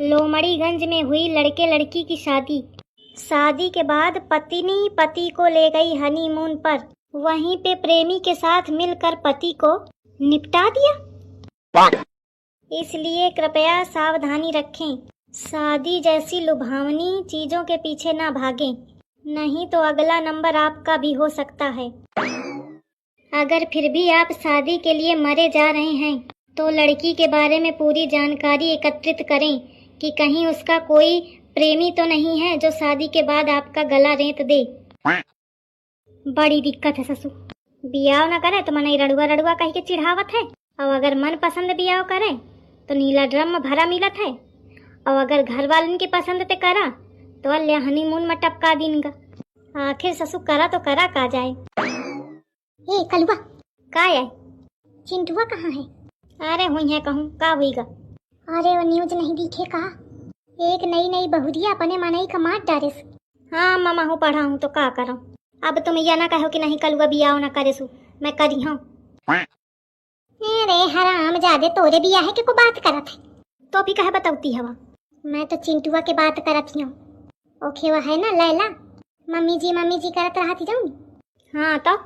लोमड़ीगंज में हुई लड़के लड़की की शादी। शादी के बाद पत्नी पति को ले गई हनीमून पर। वहीं पे प्रेमी के साथ मिलकर पति को निपटा दिया। इसलिए कृपया सावधानी रखें। शादी जैसी लुभावनी चीजों के पीछे ना भागें, नहीं तो अगला नंबर आपका भी हो सकता है। अगर फिर भी आप शादी के लिए मरे जा रहे हैं तो लड़की के बारे में पूरी जानकारी एकत्रित करें कि कहीं उसका कोई प्रेमी तो नहीं है जो शादी के बाद आपका गला रेत दे। बड़ी दिक्कत है ससुर। बियाह न करे तो मन रड़ुआ रड़ुआ कह के चिढ़ावत है, और अगर मन पसंद बियाह करे तो नीला ड्रम भरा मिलत है, और अगर घर वालन की पसंद ते करा तो अल्लाह हनीमून में टपका दीनगा। आखिर ससुर करा तो करा का जाए। ए कलुआ का है? चिंटुआ कहाँ है? अरे हुई है कहूँ का हुईगा। अरे वो न्यूज नहीं दिखे का? एक नई नई बहुरिया अपने मनई का मार डारेस। हाँ मामा हो पढ़ा हूँ तो का करूँ। अब तुम यह ना कहो कि नहीं कलुआ बियाह ना करे सु, मैं करी हूँ। अरे हराम जादे तोरे बियाह है कि को बात करत है तो भी कहे बताऊती हवा। मैं तो चिंटुआ के बात करत हूँ। ओखे वह है ना लैला, मम्मी जी करत रहा थी जाऊँ। हाँ तो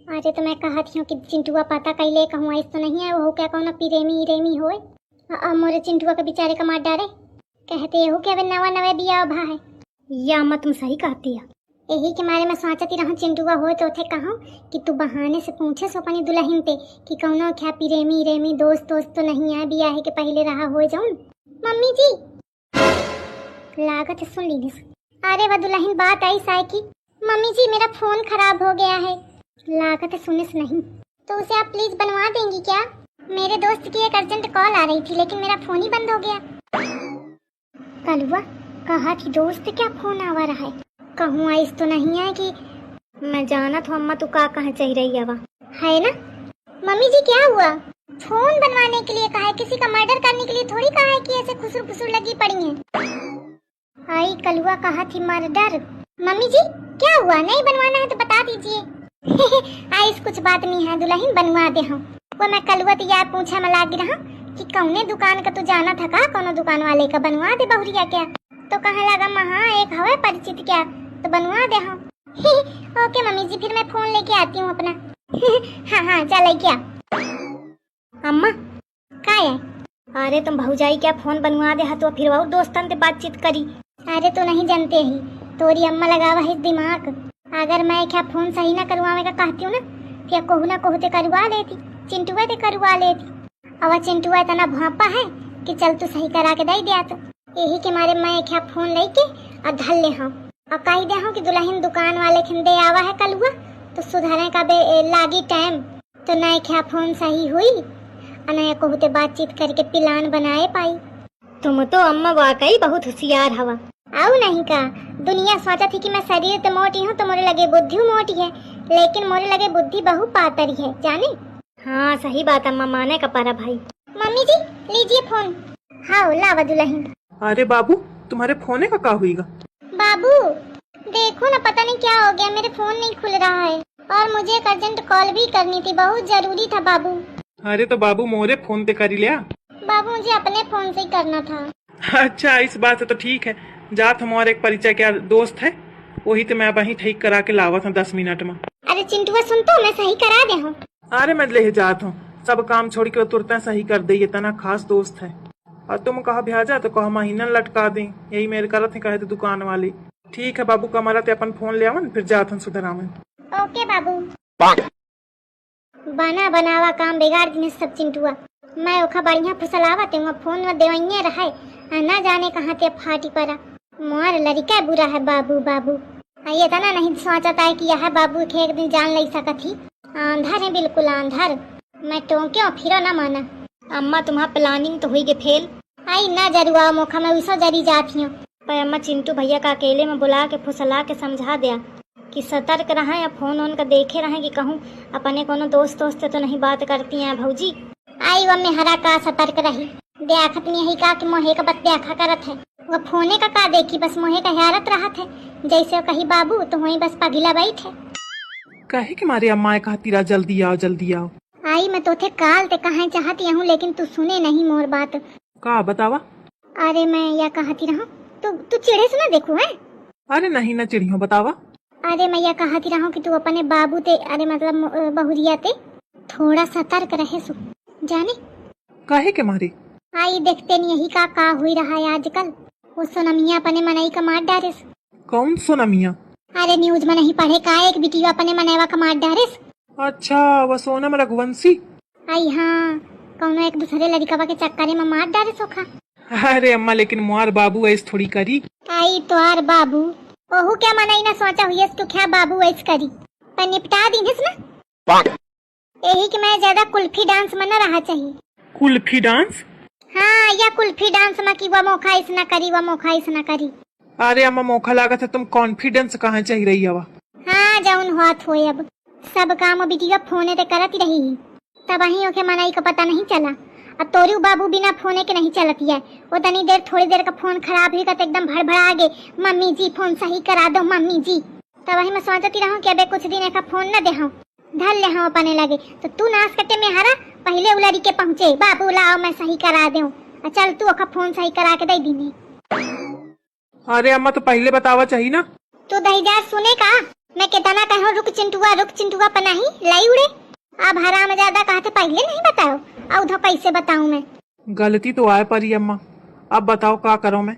अरे तो मैं कहती हूँ कि चिंटुआ पता कैले कहूँ ऐसा तो नहीं है वो क्या कहूँ ना पिरेमी होए। मोरे चिंटुआ के बेचारे का मार डारे कहते हो कि अब नवा नवा बिया भा है। या मत तुम सही कहती है। यही के मारे मैं सोचती रहूँ चिंटुआ हो तो थे कहूँ कि तू बहाने से पूछे सो अपनी दुल्हन पे कि कौनो क्या पिरेमी दोस्त तो नहीं है बिया है के पहले रहा हो जाऊँ। मम्मी जी लागत सुन ली। अरे वह दुल्हन बात आई साई की मम्मी जी मेरा फोन खराब हो गया है। लागत सुने से नहीं तो उसे आप प्लीज बनवा देंगी क्या? मेरे दोस्त की एक अर्जेंट कॉल आ रही थी लेकिन मेरा फोन ही बंद हो गया। कलुआ कहा थी दोस्त क्या फोन आवा रहा है? कहूँ आइस तो नहीं है कि मैं जाना तो अम्मा तू का कहाँ चल रही है ना। मम्मी जी क्या हुआ? फोन बनवाने के लिए कहा है, किसी का मर्डर करने के लिए थोड़ी कहा है कि ऐसे खुसुर खुसुर लगी पड़ी है। आई कलुआ कहा थी मर्डर। मम्मी जी क्या हुआ? नहीं बनवाना है तो बता दीजिए। आइस कुछ बात नहीं है दुल्हन बनवा दे हम। वो मैं कलुआ तो यार पूछा मैं लागी रहा कि कौने दुकान का तू जाना था का कौनो दुकान वाले का बनवा दे बहुरिया क्या? तो कहाँ लगा महा एक हवे परिचित क्या तो बनवा दे हम। ओके मम्मी जी फिर मैं फोन लेके आती हूँ अपना। हाँ चल क्या अम्मा का है? अरे तुम भौजाई क्या फोन बनवा दे तो फिर वो दोस्तन से बातचीत करी। अरे तो नहीं जानते ही तोरी अम्मा लगावा है दिमाग। अगर मैं क्या फोन सही ना करवावे का कहती हूँ ना क्या कहू ना कहू ते करवा लेती, चिंटुआ ते करवा लेती। अब चिंटुआ इतना भापा है कि चल तू सही करा के दे दिया। तो यही के मारे मैं क्या फोन लेके और धल ले हूँ और कही दे हूँ कि दुल्हन दुकान वाले खिंदे आवा है कलुआ तो सुधारे का लागी टाइम तो नए क्या फोन सही हुई और नया कहू ते बातचीत करके प्लान बनाए पाई। तुम तो अम्मा वाकई बहुत होशियार हवा। आओ नहीं का दुनिया सोचा थी कि मैं शरीर तो मोटी हूँ तो मोरे लगे बुद्धि मोटी है, लेकिन मोरे लगे बुद्धि बहु पातरी है जाने। हाँ सही बात अम्मा माने का पारा भाई। मम्मी जी लीजिए फोन। हाँ लावा दुल्हन। अरे बाबू तुम्हारे फोन का क्या हुईगा? बाबू देखो ना पता नहीं क्या हो गया, मेरे फोन नहीं खुल रहा है और मुझे एक अर्जेंट कॉल भी करनी थी, बहुत जरूरी था बाबू। अरे तो बाबू मोरे फोन पे कर लिया। बाबू मुझे अपने फोन से ही करना था। अच्छा इस बात से तो ठीक है, जात हमारे एक परिचय के दोस्त है वही तो मैं वही ठीक करा के लावा था 10 मिनट में। अरे चिंटुआ सुन तो मैं सही करा दे हूँ। अरे मैं ले जात हूँ, सब काम छोड़ के तुरंत सही कर दे, इतना खास दोस्त है। और तुम कहा भेजा तो कहा महीना लटका दे, यही मेरे करत है कहे तो दुकान वाली। ठीक है बाबू कमरा ते अपन फोन ले आवन फिर जात हूँ सुधरावन। ओके बाबू। बना बनावा काम बिगाड़ दिन सब चिंटुआ। मैं ओखा बढ़िया फुसलावा ते फोन में देवइये रहे ना जाने कहाँ ते फाटी पड़ा। मोर लड़का बुरा है बाबू बाबू। ये तना नहीं सोचता है कि यह बाबू के एक दिन जान ले सकत ही। आंधर है बिल्कुल आंधर। मैं टोंक्यों फिरो ना माना। अम्मा तुम्हारा प्लानिंग तो हुई के फेल। आई ना जरुआ मोखा मैं उसो जरी जाती हूँ पर अम्मा चिंटू भैया का अकेले में बुला के फुसला के समझा दिया कि सतर्क रहे या फोन उनका देखे रहे कि कहूँ अपने कोनो दोस्त तो नहीं बात करती हैं भौजी। आई वो में हरा का सतर्क रही देखत नहीं का कि मोहे का बस देखा करत है। वो फोने का देखी बस मोहे का हैरत रहत है जैसे कही बाबू तो वही बस पगला बैठे कहे कि मारे अम्मा कहती रहा जल्दी आओ। आई मैं तो थे काल ते कहाँ चाहती हूँ लेकिन तू सुने नहीं मोर बात। का बतावा? अरे मैं या कहती रहूं, तू चिढ़े से ना देखू है। अरे नहीं ना चिड़ियों, बतावा। अरे मैं या कहती रहूं कि तू अपने बाबू ते, अरे मतलब बहुरिया ते थोड़ा सतर्क रहे सु, जाने काहे के मारे? आई देखते नहीं यही का हुई रहा है आजकल। वो सोनमिया अपने मनई का मार डारिस। कौन सोनमिया? अरे न्यूज में नहीं पढ़े का, एक बिटिया अपने मनैवा का मार डारिस। अच्छा, वो सोनम रघुवंशी। आई हाँ, कौनो एक दूसरे लड़कवा के चक्कर में मार डारिस ओखा। अरे अम्मा, लेकिन मुआर बाबू ऐस थोड़ी करी। आई तो आर बाबू ओहू क्या मनई ना सोचा हुई तो क्या बाबू ऐस करी, पर निपटा दी ना। यही कि मैं ज्यादा कुल्फी डांस में न रहा चाहिए। कुल्फी डांस? हाँ, या कुल्फी डांस में की वो मौका इस ना करी, वो मौका इस ना करी। अरे अम्मा, मौका लागत है, तुम कॉन्फिडेंस कहाँ चाहिए रही हवा? हाँ, जौन हाथ हो अब सब काम बिटिया फोने ते करत रही, तब वही ओके मनई का पता नहीं चला। अब तोरी बाबू बिना फोने के नहीं चलती है। वो तनी देर थोड़ी देर का फोन खराब हुई तो एकदम भड़बड़ा गे, मम्मी जी फोन सही करा दो मम्मी जी। तब वही मैं सोचती रहूं कि अबे कुछ दिन एक फोन न दे हूं, धर ले हूं अपने लगे। तो तू नाश कटे में हरा पहले उलरी के पहुंचे, बाबू लाओ मैं सही करा दूं। चल तू ओका फोन सही करा के दे दीनी। अरे अम्मा, तो पहले बतावा चाहिए ना। तू दहीदार सुने का, मैं कितना कहो रुक चिंटुआ पनाही लाई उड़े। अब हराम ज्यादा कहते पहले नहीं बताओ, अब उधर कैसे बताऊं मैं? गलती तो आए परी अम्मा, अब बताओ का करो मैं?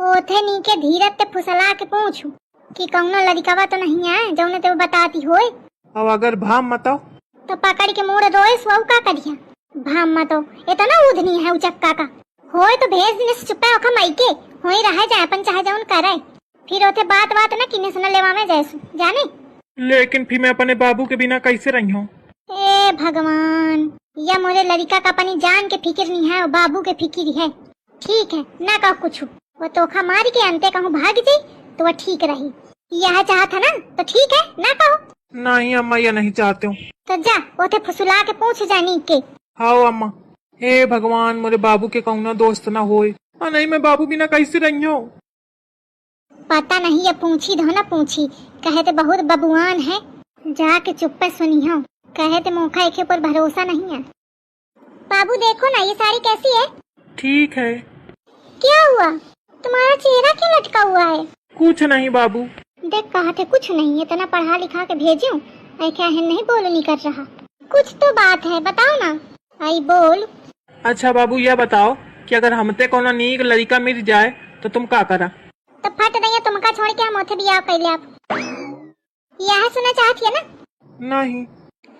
ओथे नी के धीरज ते फुसला के पूछू कि कौनो लड़कवा तो नहीं आए जौने ते बताती होए। अब अगर भाम बताओ तो पकड़ के मोड़ रोए सो का करिया। भाम मतो इतना उधनी है उचक्का का होए तो भेज दिन से चुप्पे ओखा माइके होई रहे जाए अपन चाहे जौन करे, फिर ओथे बात ना किने सुन लेवा में जैसु जाने। लेकिन फिर मैं अपने बाबू के बिना कैसे रही हूँ? ए भगवान, या मोरे लड़का का अपनी जान के फिक्र नहीं है और बाबू के फिक्र है। ठीक है ना कहो कुछ, वो तोखा मार के अंते कहूँ भाग जाई तो वो ठीक रही। यह चाहता ना तो ठीक है ना कहो। नहीं अम्मा, ये नहीं चाहते हूँ। तो जा ओथे फुसला के पूछ जानी के। हाँ अम्मा, हे भगवान, मेरे बाबू के कौना दोस्त ना होए। नहीं, मैं बाबू बिना कैसे रही हूँ? पता नहीं ये पूछी दो ना पूछी, कहे ते बहुत बबुआन है, जाके चुप्पे सुनी हो। कहे ते मौका एक पर भरोसा नहीं है। बाबू देखो ना ये साड़ी कैसी है? ठीक है। क्या हुआ, तुम्हारा चेहरा क्यों लटका हुआ है? कुछ नहीं बाबू। देख कहा थे कुछ नहीं, इतना पढ़ा लिखा के भेजूं, क्या है नहीं बोलनी कर रहा। कुछ तो बात है बताओ ना। आई बोल। अच्छा बाबू, यह बताओ कि अगर हमते कोनो नीक लड़का मिल जाए तो तुम का करा? तो फट नहीं तुमका छोड़ के हम ओथे बियाह कैले आप। यह सुना चाहती है ना? नहीं।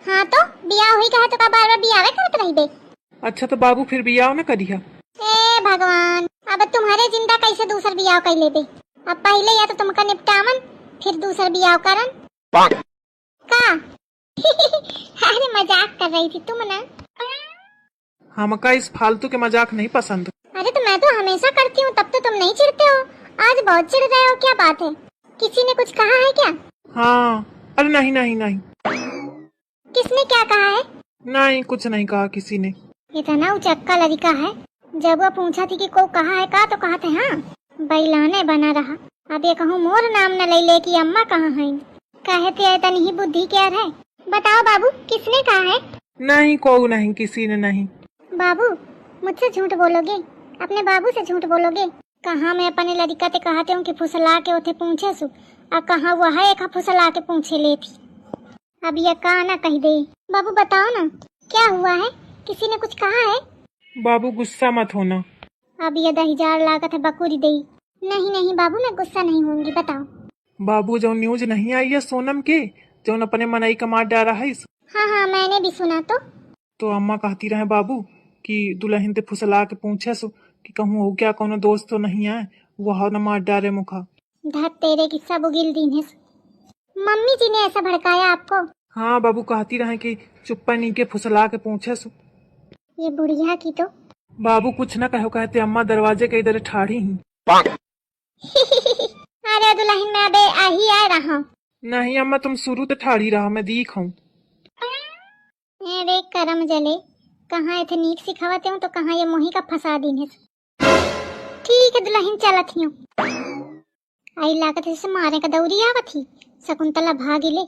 हाँ तो बियाह हुई कहे तो का बार बार बियाह करत रही बे। अच्छा तो बाबू फिर बियाह न करिया। ए भगवान, अब तुम्हारे जिंदा कैसे दूसर बियाह कर ले बे? अब पहले या तो तुमका निपटावन फिर दूसर बियाह करन का। अरे मजाक कर रही थी तुम ना। हमका इस फालतू के मजाक नहीं पसंद। अरे तो मैं तो हमेशा करती हूँ, तब तो तुम नहीं चिढ़ते हो, आज बहुत चिढ़ रहे हो, क्या बात है? किसी ने कुछ कहा है क्या? हाँ। अरे नहीं नहीं नहीं। किसने क्या कहा है? नहीं, कुछ नहीं कहा किसी ने। इतना उचक्का लड़का है, जब वो पूछा थी कि को कहा है का तो कहा थे हाँ, बैलाने बना रहा। अब ये कहूँ मोर नाम न ले कि अम्मा कहाँ है, कहते इतनी ही बुद्धि क्या है। बताओ बाबू किसने कहा है? नहीं, को नहीं, किसी ने नहीं। बाबू मुझसे झूठ बोलोगे, अपने बाबू से झूठ बोलोगे? कहाँ मैं अपने लड़का ते कहते हूँ कि फुसला के उठे पूछे सु, और कहाँ वह एक फुसला के पूछे ले थी। अब ये कहा ना कह दे। बाबू बताओ ना क्या हुआ है, किसी ने कुछ कहा है? बाबू गुस्सा मत होना। अब ये 10,000 लागत है बकूरी दे। नहीं नहीं बाबू मैं गुस्सा नहीं होंगी, बताओ। बाबू जो न्यूज नहीं आई है सोनम के, जो अपने मनई का मार डाला है। हाँ हाँ मैंने भी सुना। तो अम्मा कहती रहे बाबू कि दुल्हन ते फुसला के पूछे सो कि कहूँ हो क्या कोनो दोस्त तो नहीं आए, वह न मार डाले मुखा। धत तेरे की सब उगिल दीन है। मम्मी जी ने ऐसा भड़काया आपको? हाँ बाबू कहती रहे कि चुप्पा नी के फुसला के पूछे सो। ये बुढ़िया की तो। बाबू कुछ न कहो, कहते अम्मा दरवाजे के इधर ठाड़ी ही। अरे दुल्हन मैं अबे आही आ रहा हूँ। नहीं अम्मा, तुम शुरू तो ठाड़ी रहा, मैं दीख हूँ। अरे करम जले, कहाँ इथे नीक सिखावते हूँ तो कहाँ ये मोही का फंसा दीन है। ठीक है दुल्हन चलत हूँ। आई लागत से मारे का दौरी आवत थी, शकुंतला भागी ले।